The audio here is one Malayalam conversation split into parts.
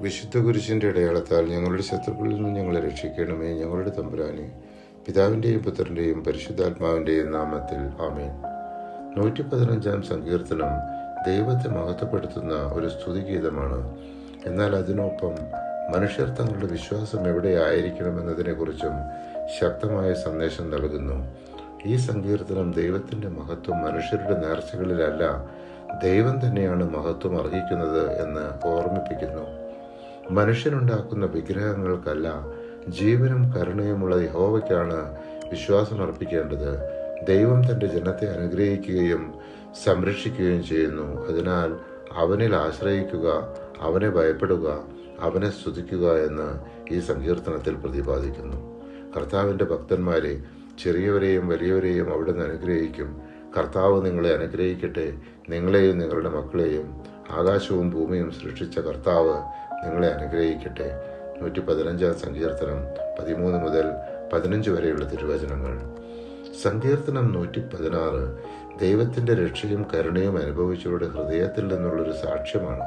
വിശുദ്ധ കുരിശിൻ്റെ അടയാളത്താൽ ഞങ്ങളുടെ ശത്രുക്കളിൽ നിന്ന് ഞങ്ങളെ രക്ഷിക്കണമേ. ഞങ്ങളുടെ തമ്പുരാനെ, പിതാവിൻ്റെയും പുത്രൻ്റെയും പരിശുദ്ധാത്മാവിൻ്റെയും നാമത്തിൽ ആമേൻ. 115 സങ്കീർത്തനം ദൈവത്തെ മഹത്വപ്പെടുത്തുന്ന ഒരു സ്തുതിഗീതമാണ്. എന്നാൽ അതിനൊപ്പം മനുഷ്യർ തങ്ങളുടെ വിശ്വാസം എവിടെയായിരിക്കണമെന്നതിനെക്കുറിച്ചും ശക്തമായ സന്ദേശം നൽകുന്നു. ഈ സങ്കീർത്തനം ദൈവത്തിൻ്റെ മഹത്വം മനുഷ്യരുടെ നേർച്ചകളിലല്ല, ദൈവം തന്നെയാണ് മഹത്വം അർഹിക്കുന്നത് എന്ന് ഓർമ്മിപ്പിക്കുന്നു. മനുഷ്യനുണ്ടാക്കുന്ന വിഗ്രഹങ്ങൾക്കല്ല, ജീവനും കരുണയുമുള്ള യഹോവയ്ക്കാണ് വിശ്വാസം അർപ്പിക്കേണ്ടത്. ദൈവം തൻ്റെ ജനത്തെ അനുഗ്രഹിക്കുകയും സംരക്ഷിക്കുകയും ചെയ്യുന്നു. അതിനാൽ അവനിൽ ആശ്രയിക്കുക, അവനെ ഭയപ്പെടുക, അവനെ സ്തുതിക്കുക എന്ന് ഈ സങ്കീർത്തനത്തിൽ പ്രതിപാദിക്കുന്നു. കർത്താവിൻ്റെ ഭക്തന്മാരെ, ചെറിയവരെയും വലിയവരെയും അവിടുന്ന് അനുഗ്രഹിക്കും. കർത്താവ് നിങ്ങളെ അനുഗ്രഹിക്കട്ടെ, നിങ്ങളെയും നിങ്ങളുടെ മക്കളെയും. ആകാശവും ഭൂമിയും സൃഷ്ടിച്ച കർത്താവ് നിങ്ങളെ അനുഗ്രഹിക്കട്ടെ. 115 സങ്കീർത്തനം 13 മുതൽ 15 വരെയുള്ള തിരുവചനങ്ങൾ. സങ്കീർത്തനം 116 ദൈവത്തിൻ്റെ രക്ഷയും കരുണയും അനുഭവിച്ചവരുടെ ഹൃദയത്തിൽ നിന്നുള്ളൊരു സാക്ഷ്യമാണ്.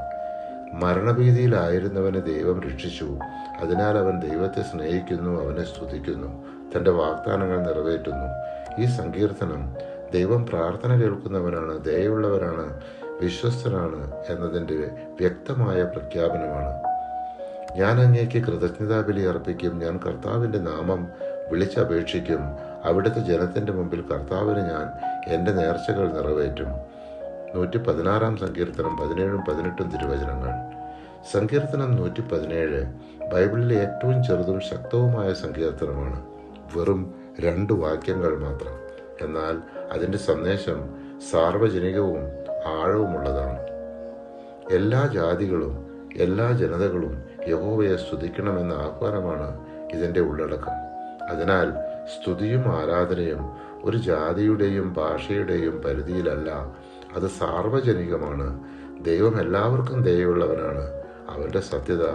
മരണഭീതിയിലായിരുന്നവനെ ദൈവം രക്ഷിച്ചു. അതിനാൽ അവൻ ദൈവത്തെ സ്നേഹിക്കുന്നു, അവനെ സ്തുതിക്കുന്നു, തൻ്റെ വാഗ്ദാനങ്ങൾ നിറവേറ്റുന്നു. ഈ സങ്കീർത്തനം ദൈവം പ്രാർത്ഥന കേൾക്കുന്നവനാണ്, ദയയുള്ളവനാണ്, വിശ്വസ്തനാണ് എന്നതിൻ്റെ വ്യക്തമായ പ്രഖ്യാപനമാണ്. ഞാൻ അങ്ങേക്ക് കൃതജ്ഞതാബലി അർപ്പിക്കും. ഞാൻ കർത്താവിൻ്റെ നാമം വിളിച്ചപേക്ഷിക്കും. അവിടുത്തെ ജനത്തിൻ്റെ മുമ്പിൽ കർത്താവിന് ഞാൻ എൻ്റെ നേർച്ചകൾ നിറവേറ്റും. 116 സങ്കീർത്തനം 17-18 തിരുവചനങ്ങൾ. സങ്കീർത്തനം 117 ബൈബിളിലെ ഏറ്റവും ചെറുതും ശക്തവുമായ സങ്കീർത്തനമാണ്. വെറും 2 വാക്യങ്ങൾ മാത്രം. എന്നാൽ അതിൻ്റെ സന്ദേശം സാർവജനികവും ആഴവുമുള്ളതാണ്. എല്ലാ ജാതികളും എല്ലാ ജനതകളും യഹോവയെ സ്തുതിക്കണമെന്ന ആഹ്വാനമാണ് ഇതിൻ്റെ ഉള്ളടക്കം. അതിനാൽ സ്തുതിയും ആരാധനയും ഒരു ജാതിയുടെയും ഭാഷയുടെയും പരിധിയിലല്ല, അത് സാർവജനികമാണ്. ദൈവം എല്ലാവർക്കും ദയയുള്ളവനാണ്. അവൻ്റെ സത്യത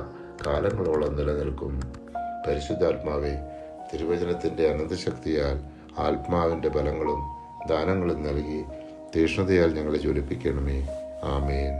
കാലങ്ങളോളം നിലനിൽക്കും. പരിശുദ്ധാത്മാവേ, തിരുവചനത്തിൻ്റെ അനന്തശക്തിയാൽ ആത്മാവിൻ്റെ ബലങ്ങളും ദാനങ്ങളും നൽകി തീഷ്ണതയാൽ ഞങ്ങളെ ജ്വലിപ്പിക്കണമേ. ആമേൻ.